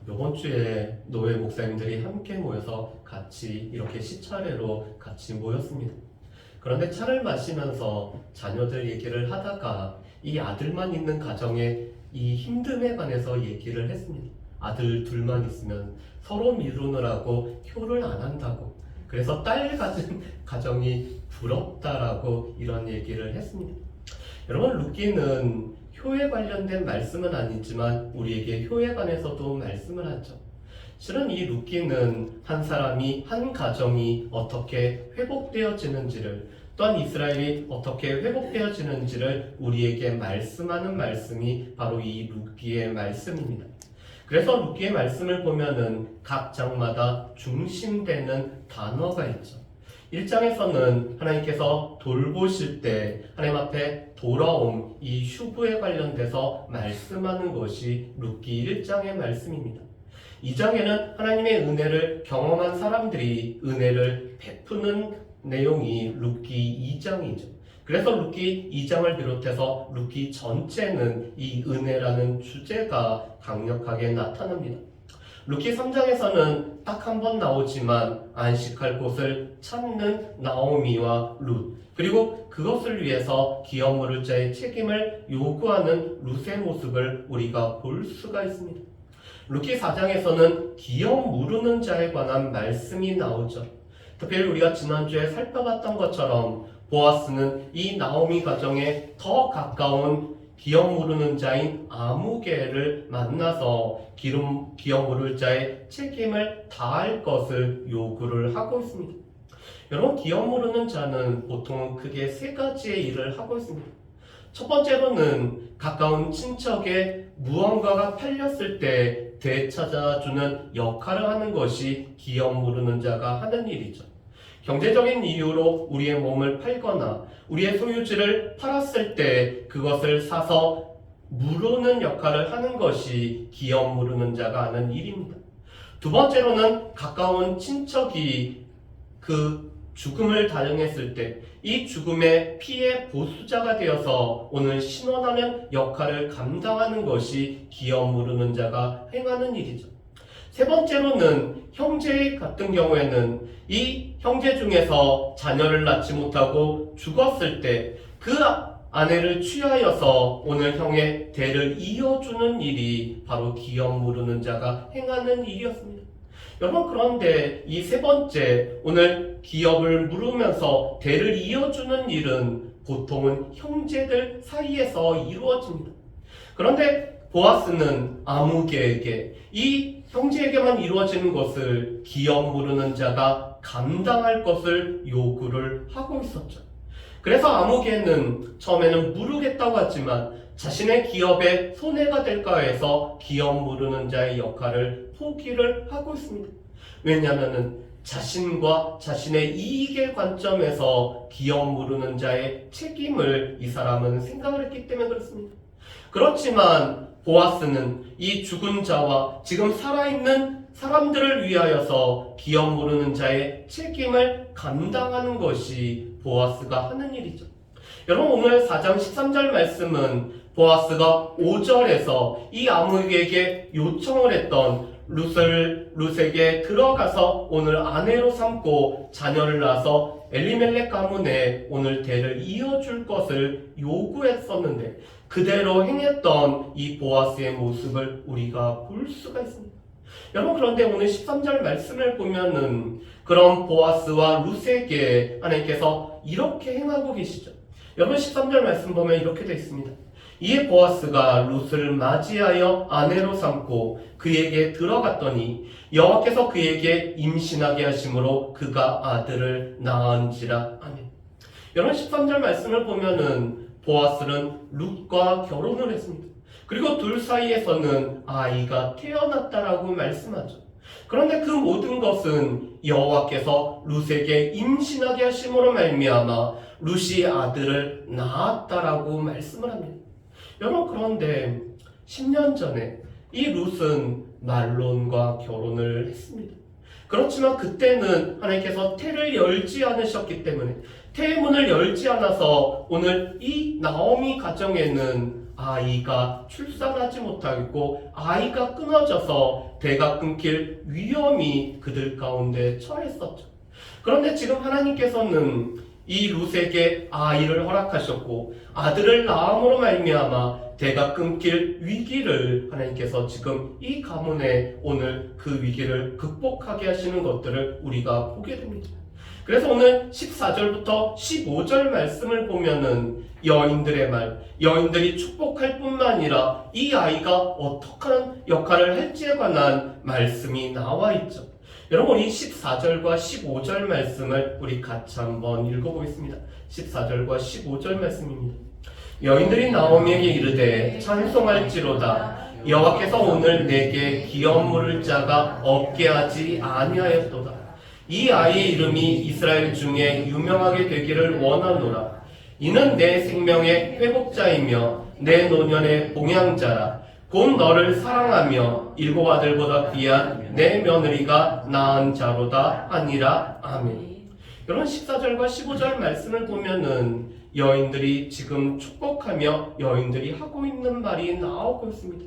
이번 주에 노예 목사님들이 함께 모여서 같이 이렇게 시차례로 같이 모였습니다. 그런데 차를 마시면서 자녀들 얘기를 하다가 이 아들만 있는 가정의 이 힘듦에 관해서 얘기를 했습니다. 아들 둘만 있으면 서로 미루느라고 효를 안 한다고, 그래서 딸 가진 가정이 부럽다라고 이런 얘기를 했습니다. 여러분, 룻기는 효에 관련된 말씀은 아니지만 우리에게 효에 관해서도 말씀을 하죠. 실은 이 룻기는 한 사람이, 한 가정이 어떻게 회복되어지는지를, 또한 이스라엘이 어떻게 회복되어지는지를 우리에게 말씀하는 말씀이 바로 이 룻기의 말씀입니다. 그래서 룻기의 말씀을 보면은 각 장마다 중심되는 단어가 있죠. 1장에서는 하나님께서 돌보실 때 하나님 앞에 돌아옴, 이 슈브에 관련돼서 말씀하는 것이 룻기 1장의 말씀입니다. 2장에는 하나님의 은혜를 경험한 사람들이 은혜를 베푸는 내용이 룻기 2장이죠. 그래서 룻기 2장을 비롯해서 룻기 전체는 이 은혜라는 주제가 강력하게 나타납니다. 룻기 3장에서는 딱 한 번 나오지만 안식할 곳을 찾는 나오미와 룻, 그리고 그것을 위해서 기업 물을 자의 책임을 요구하는 룻의 모습을 우리가 볼 수가 있습니다. 룻기 4장에서는 기업 무르는 자에 관한 말씀이 나오죠. 특별히 우리가 지난주에 살펴봤던 것처럼 보아스는 이 나오미 가정에 더 가까운 기업 무르는 자인 아무개를 만나서 기업 무를 자의 책임을 다할 것을 요구를 하고 있습니다. 여러분, 기업 무르는 자는 보통 크게 세 가지의 일을 하고 있습니다. 첫 번째로는 가까운 친척의 무언가가 팔렸을 때 되찾아주는 역할을 하는 것이 기업 무르는 자가 하는 일이죠. 경제적인 이유로 우리의 몸을 팔거나 우리의 소유지를 팔았을 때 그것을 사서 무르는 역할을 하는 것이 기업 무르는 자가 하는 일입니다. 두 번째로는 가까운 친척이 그 죽음을 당했을 때 이 죽음의 피해 보수자가 되어서 오늘 신원하는 역할을 감당하는 것이 기업 무르는 자가 행하는 일이죠. 세 번째로는 형제 같은 경우에는 이 형제 중에서 자녀를 낳지 못하고 죽었을 때 그 아내를 취하여서 오늘 형의 대를 이어주는 일이 바로 기업 무르는 자가 행하는 일이었습니다. 여러분, 그런데 이 세 번째, 오늘 기업을 물으면서 대를 이어주는 일은 보통은 형제들 사이에서 이루어집니다. 그런데 보아스는 아무개에게, 이 형제에게만 이루어지는 것을 기업 무르는 자가 감당할 것을 요구를 하고 있었죠. 그래서 아무개는 처음에는 무르겠다고 하지만 자신의 기업에 손해가 될까 해서 기업 무르는 자의 역할을 포기를 하고 있습니다. 왜냐하면 자신과 자신의 이익의 관점에서 기업 무르는 자의 책임을 이 사람은 생각을 했기 때문에 그렇습니다. 그렇지만 보아스는 이 죽은 자와 지금 살아있는 사람들을 위하여서 기업 무르는 자의 책임을 감당하는 것이 보아스가 하는 일이죠. 여러분, 오늘 4장 13절 말씀은 보아스가 5절에서 이 아무개에게 요청을 했던 룻에게 들어가서 오늘 아내로 삼고 자녀를 낳아서 엘리멜렉 가문에 오늘 대를 이어줄 것을 요구했었는데 그대로 행했던 이 보아스의 모습을 우리가 볼 수가 있습니다. 여러분, 그런데 오늘 13절 말씀을 보면은 그런 보아스와 룻에게 하나님께서 이렇게 행하고 계시죠. 여러분, 13절 말씀 보면 이렇게 되어 있습니다. 이에 보아스가 룻을 맞이하여 아내로 삼고 그에게 들어갔더니 여호와께서 그에게 임신하게 하심으로 그가 아들을 낳은지라. 아멘. 여러분, 13절 말씀을 보면은 보아스는 룻과 결혼을 했습니다. 그리고 둘 사이에서는 아이가 태어났다라고 말씀하죠. 그런데 그 모든 것은 여호와께서 룻에게 임신하게 하심으로 말미암아 룻이 아들을 낳았다라고 말씀을 합니다. 여러분, 그런데 10년 전에 이 룻은 말론과 결혼을 했습니다. 그렇지만 그때는 하나님께서 태를 열지 않으셨기 때문에 태의 문을 열지 않아서 오늘 이 나오미 가정에는 아이가 출산하지 못하고 아이가 끊어져서 대가 끊길 위험이 그들 가운데 처했었죠. 그런데 지금 하나님께서는 이 룻에게 아이를 허락하셨고 아들을 낳음으로 말미암아 대가 끊길 위기를 하나님께서 지금 이 가문에 오늘 그 위기를 극복하게 하시는 것들을 우리가 보게 됩니다. 그래서 오늘 14절부터 15절 말씀을 보면은 여인들의 말, 여인들이 축복할 뿐만 아니라 이 아이가 어떠한 역할을 할지에 관한 말씀이 나와 있죠. 여러분, 이 14절과 15절 말씀을 우리 같이 한번 읽어보겠습니다. 14절과 15절 말씀입니다. 여인들이 나오미에게 이르되 찬송할지로다. 여호와께서 오늘 내게 기업 물을 자가 없게 하지 아니하였도다. 이 아이의 이름이 이스라엘 중에 유명하게 되기를 원하노라. 이는 내 생명의 회복자이며 내 노년의 봉양자라. 곧 너를 사랑하며 일곱 아들보다 귀한 내 며느리가 낳은 자로다 하니라. 아멘. 여러분, 14절과 15절 말씀을 보면은 여인들이 지금 축복하며 여인들이 하고 있는 말이 나오고 있습니다.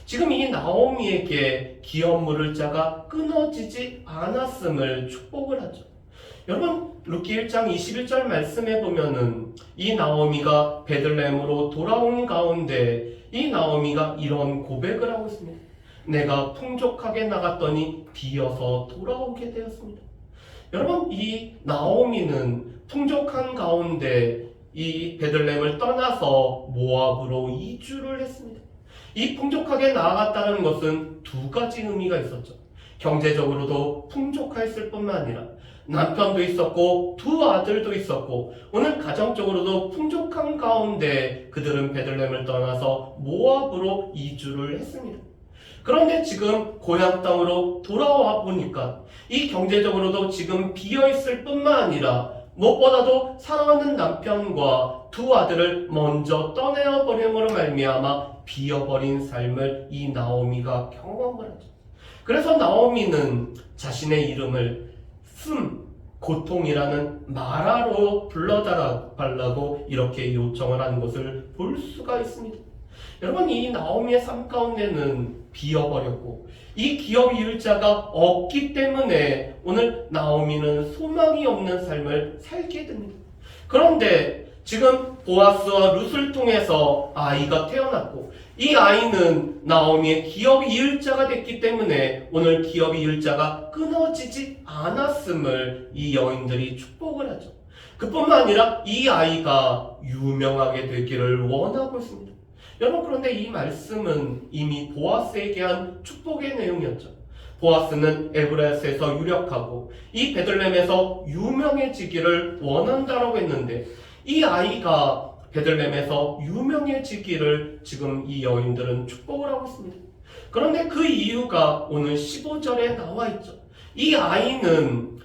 지금 이 나오미에게 기업 물을 자가 끊어지지 않았음을 축복을 하죠. 여러분, 룻기 1장 21절 말씀에 보면은 이 나오미가 베들레헴으로 돌아온 가운데 이 나오미가 이런 고백을 하고 있습니다. 내가 풍족하게 나갔더니 비어서 돌아오게 되었습니다. 여러분, 이 나오미는 풍족한 가운데 이 베들레헴을 떠나서 모압으로 이주를 했습니다. 이 풍족하게 나아갔다는 것은 두 가지 의미가 있었죠. 경제적으로도 풍족했을 뿐만 아니라 남편도 있었고 두 아들도 있었고 오늘 가정적으로도 풍족한 가운데 그들은 베들레헴을 떠나서 모압으로 이주를 했습니다. 그런데 지금 고향 땅으로 돌아와 보니까 이 경제적으로도 지금 비어있을 뿐만 아니라 무엇보다도 사랑하는 남편과 두 아들을 먼저 떠내어 버림으로 말미암아 비어버린 삶을 이 나오미가 경험을 하죠. 그래서 나오미는 자신의 이름을 고통이라는 마라로 불러달라고 이렇게 요청을 하는 것을 볼 수가 있습니다. 여러분, 이 나오미의 삶 가운데는 비어버렸고 이 기업 이을 자가 없기 때문에 오늘 나오미는 소망이 없는 삶을 살게 됩니다. 그런데 지금 보아스와 룻을 통해서 아이가 태어났고 이 아이는 나오미의 기업 이을 자가 됐기 때문에 오늘 기업 이을 자가 끊어지지 않았음을 이 여인들이 축복을 하죠. 그뿐만 아니라 이 아이가 유명하게 되기를 원하고 있습니다. 여러분, 그런데 이 말씀은 이미 보아스에게 한 축복의 내용이었죠. 보아스는 에브라스에서 유력하고 이 베들레헴에서 유명해지기를 원한다라고 했는데 이 아이가 베들레헴에서 유명해지기를 지금 이 여인들은 축복을 하고 있습니다. 그런데 그 이유가 오늘 15절에 나와 있죠. 이 아이는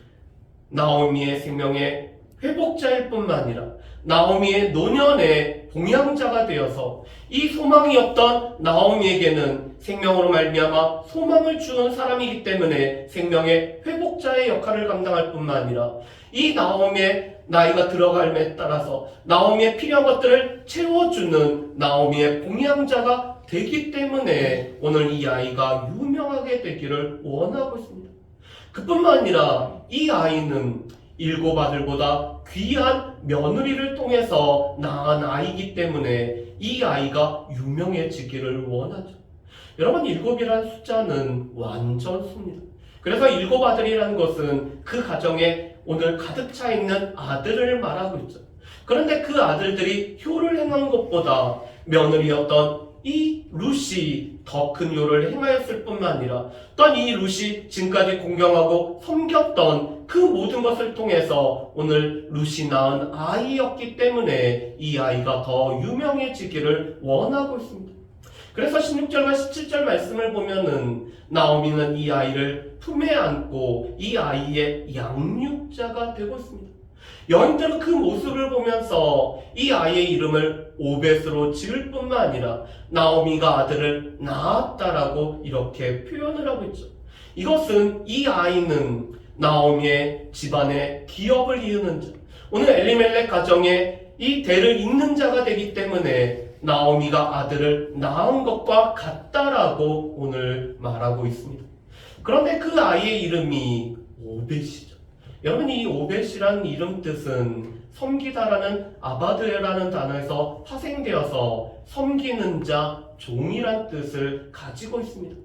나오미의 생명의 회복자일 뿐만 아니라 나오미의 노년의 봉양자가 되어서 이 소망이 없던 나오미에게는 생명으로 말미암아 소망을 주는 사람이기 때문에 생명의 회복자의 역할을 감당할 뿐만 아니라 이 나오미의 나이가 들어감에 따라서 나오미의 필요한 것들을 채워주는 나오미의 봉양자가 되기 때문에 오늘 이 아이가 유명하게 되기를 원하고 있습니다. 그뿐만 아니라 이 아이는 일곱 아들보다 귀한 며느리를 통해서 낳은 아이이기 때문에 이 아이가 유명해지기를 원하죠. 여러분, 일곱이라는 숫자는 완전수입니다. 그래서 일곱 아들이라는 것은 그 가정에 오늘 가득 차 있는 아들을 말하고 있죠. 그런데 그 아들들이 효를 행한 것보다 며느리였던 이 룻이 더 큰 효를 행하였을 뿐만 아니라 또한 이 룻이 지금까지 공경하고 섬겼던 그 모든 것을 통해서 오늘 룻이 낳은 아이였기 때문에 이 아이가 더 유명해지기를 원하고 있습니다. 그래서 16절과 17절 말씀을 보면은 나오미는 이 아이를 품에 안고 이 아이의 양육자가 되고 있습니다. 여인들은 그 모습을 보면서 이 아이의 이름을 오벳으로 지을 뿐만 아니라 나오미가 아들을 낳았다라고 이렇게 표현을 하고 있죠. 이것은 이 아이는 나오미의 집안의 기업을 이루는 자, 오늘 엘리멜렉 가정에 이 대를 잇는 자가 되기 때문에 나오미가 아들을 낳은 것과 같다라고 오늘 말하고 있습니다. 그런데 그 아이의 이름이 오벳이죠. 여러분, 이 오벳이라는 이름 뜻은 섬기다라는 아바드라는 단어에서 파생되어서 섬기는 자, 종이란 뜻을 가지고 있습니다.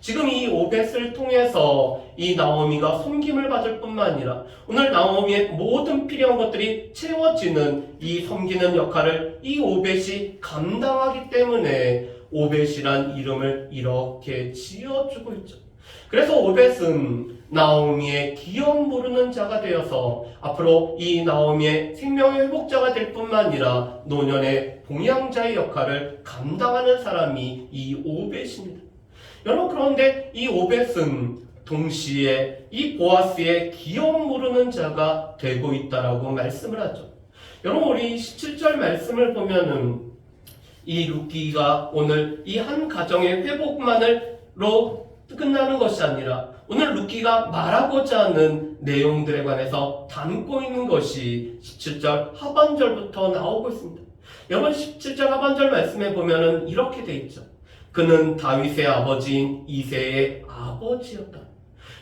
지금 이 오벳을 통해서 이 나오미가 섬김을 받을 뿐만 아니라 오늘 나오미의 모든 필요한 것들이 채워지는 이 섬기는 역할을 이 오벳이 감당하기 때문에 오벳이란 이름을 이렇게 지어주고 있죠. 그래서 오벳은 나오미의 기업 모르는 자가 되어서 앞으로 이 나오미의 생명의 회복자가 될 뿐만 아니라 노년의 봉양자의 역할을 감당하는 사람이 이 오벳입니다. 여러분, 그런데 이 오벳은 동시에 이 보아스의 기업 모르는 자가 되고 있다라고 말씀을 하죠. 여러분, 우리 17절 말씀을 보면은 이 룻기가 오늘 이 한 가정의 회복만으로 끝나는 것이 아니라 오늘 룻기가 말하고자 하는 내용들에 관해서 담고 있는 것이 17절 하반절부터 나오고 있습니다. 여러분, 17절 하반절 말씀에 보면은 이렇게 돼 있죠. 그는 다윗의 아버지인 이새의 아버지였다.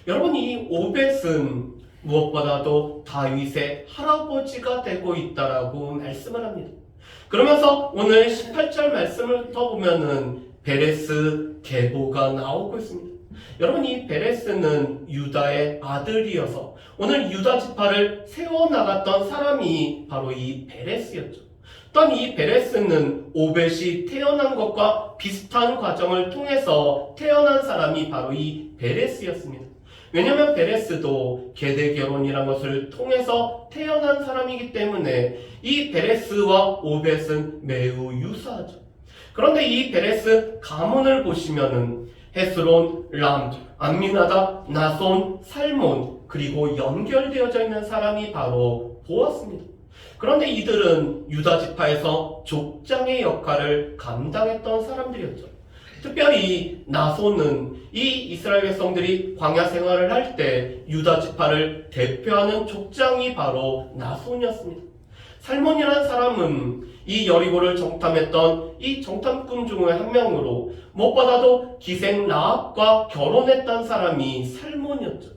여러분, 이 오벳은 무엇보다도 다윗의 할아버지가 되고 있다라고 말씀을 합니다. 그러면서 오늘 18절 말씀을 더 보면은 베레스 계보가 나오고 있습니다. 여러분, 이 베레스는 유다의 아들이어서 오늘 유다 지파를 세워나갔던 사람이 바로 이 베레스였죠. 또한 이 베레스는 오벳이 태어난 것과 비슷한 과정을 통해서 태어난 사람이 바로 이 베레스였습니다. 왜냐하면 베레스도 계대 결혼이라는 것을 통해서 태어난 사람이기 때문에 이 베레스와 오벳은 매우 유사하죠. 그런데 이 베레스 가문을 보시면은 헤스론, 람, 암미나답, 나손, 살몬, 그리고 연결되어져 있는 사람이 바로 보았습니다. 그런데 이들은 유다 지파에서 족장의 역할을 감당했던 사람들이었죠. 특별히 나손은 이 이스라엘 백성들이 광야 생활을 할 때 유다 지파를 대표하는 족장이 바로 나손이었습니다. 살몬이라는 사람은 이 여리고를 정탐했던 이 정탐꾼 중의 한 명으로 무엇보다도 기생 라합과 결혼했던 사람이 살몬이었죠.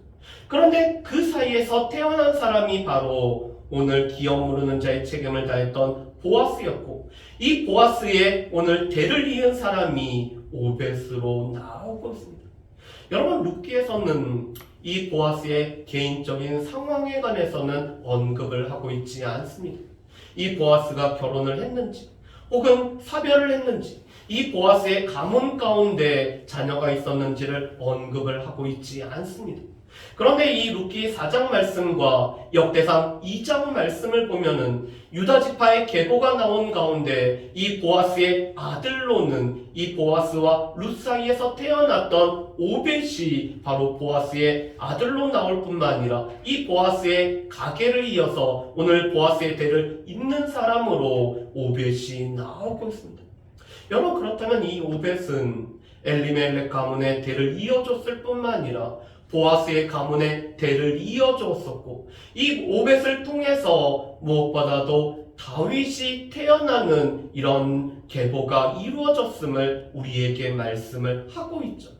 그런데 그 사이에서 태어난 사람이 바로 오늘 기업 모르는 자의 책임을 다했던 보아스였고, 이 보아스의 오늘 대를 이은 사람이 오벳으로 나오고 있습니다. 여러분, 룻기에서는 이 보아스의 개인적인 상황에 관해서는 언급을 하고 있지 않습니다. 이 보아스가 결혼을 했는지 혹은 사별을 했는지, 이 보아스의 가문 가운데 자녀가 있었는지를 언급을 하고 있지 않습니다. 그런데 이 룻기 4장 말씀과 역대상 2장 말씀을 보면은 유다 지파의 계보가 나온 가운데 이 보아스의 아들로는 이 보아스와 룻 사이에서 태어났던 오벳이 바로 보아스의 아들로 나올 뿐만 아니라 이 보아스의 가계를 이어서 오늘 보아스의 대를 잇는 사람으로 오벳이 나오고 있습니다. 여러분, 그렇다면 이 오벳은 엘리멜렉 가문의 대를 이어줬을 뿐만 아니라 보아스의 가문의 대를 이어주었었고, 이 오벳을 통해서 무엇보다도 다윗이 태어나는 이런 계보가 이루어졌음을 우리에게 말씀을 하고 있죠.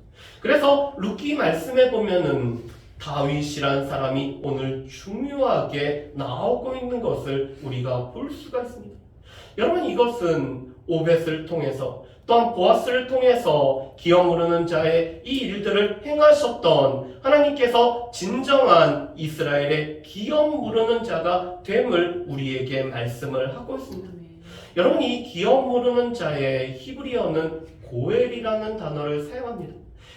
그래서 룻기 말씀에 보면은 다윗이란 사람이 오늘 중요하게 나오고 있는 것을 우리가 볼 수가 있습니다. 여러분, 이것은 오벳을 통해서 또한 보아스를 통해서 기업 모르는 자의 이 일들을 행하셨던 하나님께서 진정한 이스라엘의 기업 모르는 자가 됨을 우리에게 말씀을 하고 있습니다. 여러분, 이 기업 모르는 자의 히브리어는 고엘이라는 단어를 사용합니다.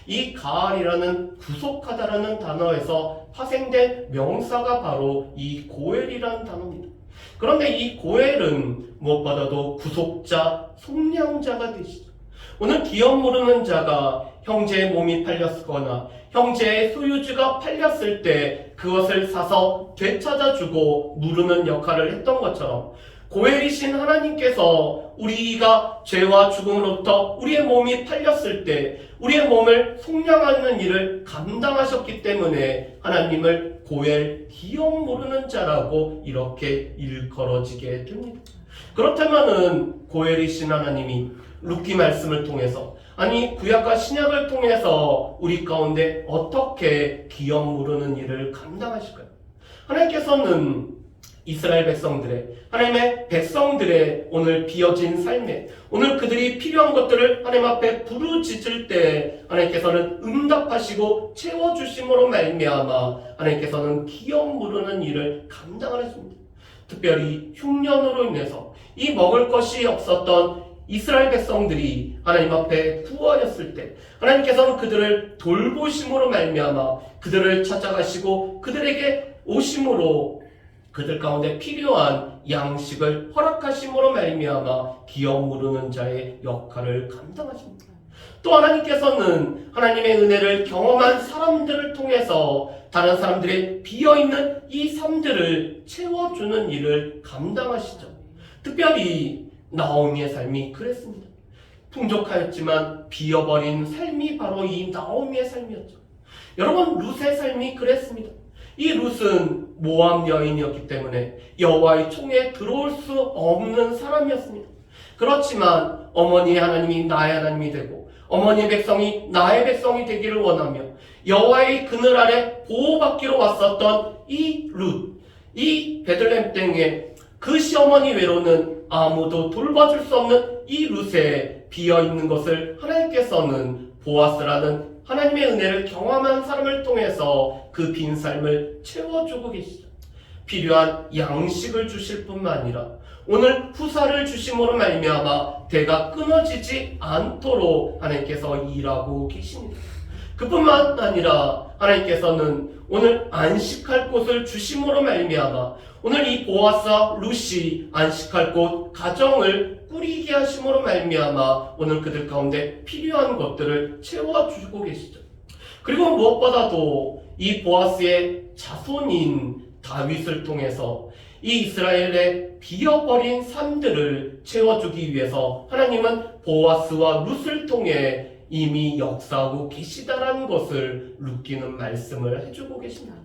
이 가알이라는 구속하다라는 단어에서 파생된 명사가 바로 이 고엘이라는 단어입니다. 그런데 이 고엘은 무엇보다도 구속자, 속량자가 되시죠. 오늘 기업 모르는 자가 형제의 몸이 팔렸거나 형제의 소유주가 팔렸을 때 그것을 사서 되찾아주고 누르는 역할을 했던 것처럼 고엘이신 하나님께서 우리가 죄와 죽음으로부터 우리의 몸이 팔렸을 때 우리의 몸을 속량하는 일을 감당하셨기 때문에 하나님을 고엘, 기업 모르는 자라고 이렇게 일컬어지게 됩니다. 그렇다면은 고엘이신 하나님이 룻기 말씀을 통해서, 아니 구약과 신약을 통해서 우리 가운데 어떻게 기업 무르는 일을 감당하실까요? 하나님께서는 이스라엘 백성들의, 하나님의 백성들의 오늘 비어진 삶에, 오늘 그들이 필요한 것들을 하나님 앞에 부르짖을 때 하나님께서는 응답하시고 채워주심으로 말미암아 하나님께서는 기업 무르는 일을 감당하십니다. 특별히 흉년으로 인해서 이 먹을 것이 없었던 이스라엘 백성들이 하나님 앞에 구하였을 때 하나님께서는 그들을 돌보심으로 말미암아 그들을 찾아가시고 그들에게 오심으로 그들 가운데 필요한 양식을 허락하심으로 말미암아 기업 무르는 자의 역할을 감당하십니다. 또 하나님께서는 하나님의 은혜를 경험한 사람들을 통해서 다른 사람들의 비어있는 이 삶들을 채워주는 일을 감당하시죠. 특별히 나오미의 삶이 그랬습니다. 풍족하였지만 비어버린 삶이 바로 이 나오미의 삶이었죠. 여러분, 룻의 삶이 그랬습니다. 이 룻은 모압 여인이었기 때문에 여호와의 총에 들어올 수 없는 사람이었습니다. 그렇지만 어머니의 하나님이 나의 하나님이 되고 어머니의 백성이 나의 백성이 되기를 원하며 여호와의 그늘 아래 보호받기로 왔었던 이 룻, 이 베들레헴 땅에 그 시어머니 외로는 아무도 돌봐줄 수 없는 이 룻에 비어있는 것을 하나님께서는 보아스라는 하나님의 은혜를 경험한 사람을 통해서 그 빈 삶을 채워주고 계시죠. 필요한 양식을 주실 뿐만 아니라 오늘 후사를 주심으로 말미암아 대가 끊어지지 않도록 하나님께서 일하고 계십니다. 그뿐만 아니라 하나님께서는 오늘 안식할 곳을 주심으로 말미암아 오늘 이 보아스와 룻이 안식할 곳 가정을 꾸리게 하심으로 말미암아 오늘 그들 가운데 필요한 것들을 채워주고 계시죠. 그리고 무엇보다도 이 보아스의 자손인 다윗을 통해서 이 이스라엘의 비어버린 삶들을 채워주기 위해서 하나님은 보아스와 룻을 통해 이미 역사하고 계시다라는 것을 룻기는 말씀을 해주고 계십니다.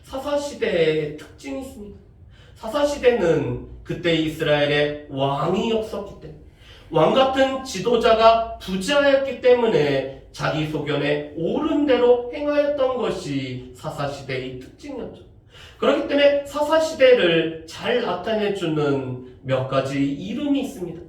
사사시대의 특징이 있습니다. 사사시대는 그때 이스라엘의 왕이 없었기 때문에, 왕같은 지도자가 부자였기 때문에 자기 소견에 옳은 대로 행하였던 것이 사사시대의 특징이었죠. 그렇기 때문에 사사시대를 잘 나타내주는 몇 가지 이름이 있습니다.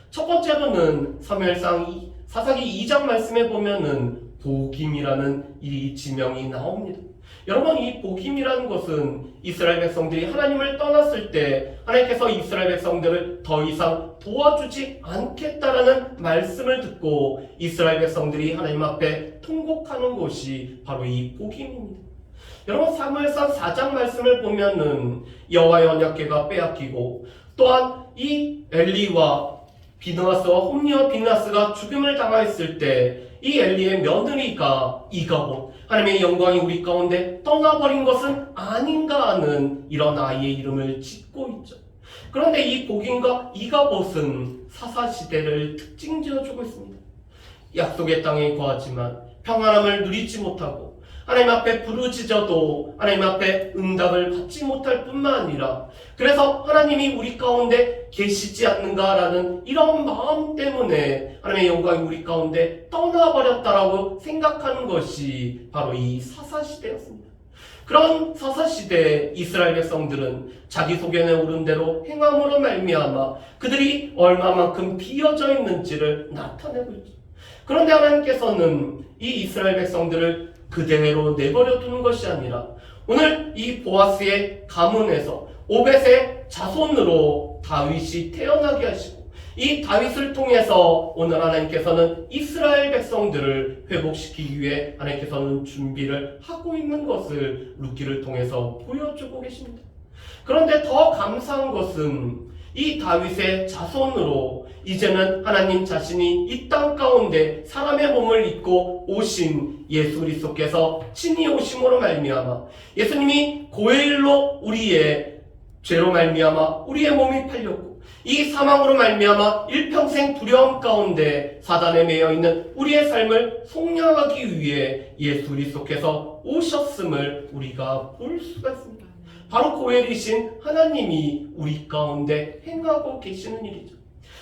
첫 번째로는 사무엘상 사사기 2장 말씀에 보면은 보김이라는 이 지명이 나옵니다. 여러분, 이 보김이라는 것은 이스라엘 백성들이 하나님을 떠났을 때 하나님께서 이스라엘 백성들을 더 이상 도와주지 않겠다라는 말씀을 듣고 이스라엘 백성들이 하나님 앞에 통곡하는 것이 바로 이 보김입니다. 여러분, 사무엘상 4장 말씀을 보면은 여호와의 언약궤가 빼앗기고 또한 이 엘리와 비느하스와 홈리와 비느하스가 죽음을 당하였을 때 이 엘리의 며느리가 이가봇, 하나님의 영광이 우리 가운데 떠나버린 것은 아닌가 하는 이런 아이의 이름을 짓고 있죠. 그런데 이 보김과 이가봇은 사사시대를 특징지어주고 있습니다. 약속의 땅에 거하지만 평안함을 누리지 못하고 하나님 앞에 부르짖어도 하나님 앞에 응답을 받지 못할 뿐만 아니라 그래서 하나님이 우리 가운데 계시지 않는가라는 이런 마음 때문에 하나님의 영광이 우리 가운데 떠나버렸다라고 생각하는 것이 바로 이 사사시대였습니다. 그런 사사시대 이스라엘 백성들은 자기 소견에 오른 대로 행함으로 말미암아 그들이 얼마만큼 비어져 있는지를 나타내고 있죠. 그런데 하나님께서는 이 이스라엘 백성들을 그대로 내버려 두는 것이 아니라 오늘 이 보아스의 가문에서 오벳의 자손으로 다윗이 태어나게 하시고 이 다윗을 통해서 오늘 하나님께서는 이스라엘 백성들을 회복시키기 위해 하나님께서는 준비를 하고 있는 것을 룻기를 통해서 보여주고 계십니다. 그런데 더 감사한 것은 이 다윗의 자손으로 이제는 하나님 자신이 이 땅 가운데 사람의 몸을 입고 오신 예수 그리스도께서 친히 오심으로 말미암아 예수님이 고해일로 우리의 죄로 말미암아 우리의 몸이 팔렸고 이 사망으로 말미암아 일평생 두려움 가운데 사단에 매여 있는 우리의 삶을 속량하기 위해 예수 그리스도께서 오셨음을 우리가 볼 수가 있습니다. 바로 고엘이신 하나님이 우리 가운데 행하고 계시는 일이죠.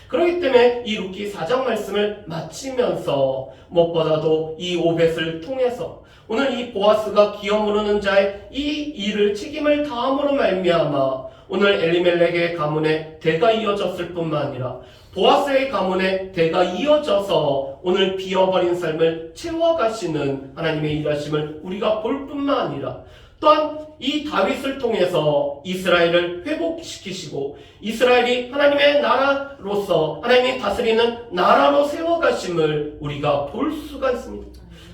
그렇기 때문에 이 룻기 4장 말씀을 마치면서 무엇보다도 이 오벳을 통해서 오늘 이 보아스가 기업 모르는 자의 이 일을 책임을 다함으로 말미암아 오늘 엘리멜렉의 가문에 대가 이어졌을 뿐만 아니라 보아스의 가문에 대가 이어져서 오늘 비어버린 삶을 채워가시는 하나님의 일하심을 우리가 볼 뿐만 아니라 또한 이 다윗을 통해서 이스라엘을 회복시키시고 이스라엘이 하나님의 나라로서 하나님이 다스리는 나라로 세워가심을 우리가 볼 수가 있습니다.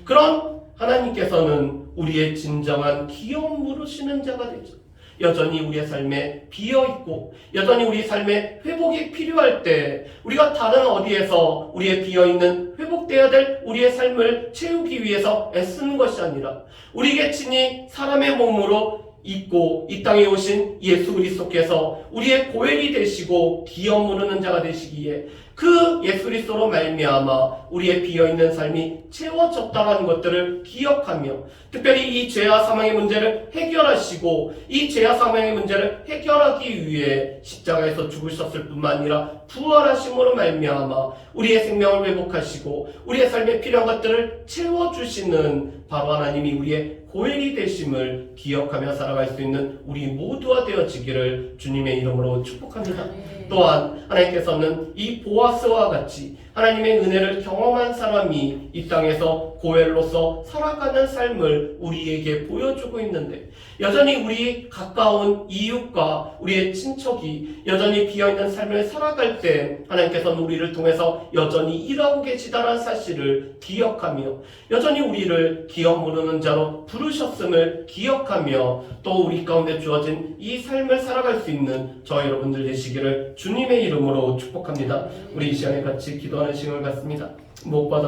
그런 하나님께서는 우리의 진정한 기업 물으시는 자가 되죠. 여전히 우리의 삶에 비어있고 여전히 우리 삶에 회복이 필요할 때 우리가 다른 어디에서 우리의 비어있는 회복되어야 될 우리의 삶을 채우기 위해서 애쓰는 것이 아니라 우리에게 친히 사람의 몸으로 있고 이 땅에 오신 예수 그리스도께서 우리의 고엘이 되시고 기업 무르는 자가 되시기에 그 예수 그리스도로 말미암아 우리의 비어있는 삶이 채워졌다는 것들을 기억하며 특별히 이 죄와 사망의 문제를 해결하시고 이 죄와 사망의 문제를 해결하기 위해 십자가에서 죽으셨을 뿐만 아니라 부활하심으로 말미암아 우리의 생명을 회복하시고 우리의 삶에 필요한 것들을 채워주시는 바로 하나님이 우리의 고엘이 되심을 기억하며 살아갈 수 있는 우리 모두가 되어지기를 주님의 이름으로 축복합니다. 또한 하나님께서는 이 보아스와 같이 하나님의 은혜를 경험한 사람이 이 땅에서 고엘로서 살아가는 삶을 우리에게 보여주고 있는데 여전히 우리 가까운 이웃과 우리의 친척이 여전히 비어있는 삶을 살아갈 때 하나님께서는 우리를 통해서 여전히 일하고 계시다는 사실을 기억하며 여전히 우리를 기업 모르는 자로 부르셨음을 기억하며 또 우리 가운데 주어진 이 삶을 살아갈 수 있는 저 여러분들 되시기를 주님의 이름으로 축복합니다. 우리 이 시간에 같이 기도하는 시간을 갖습니다. 무엇보다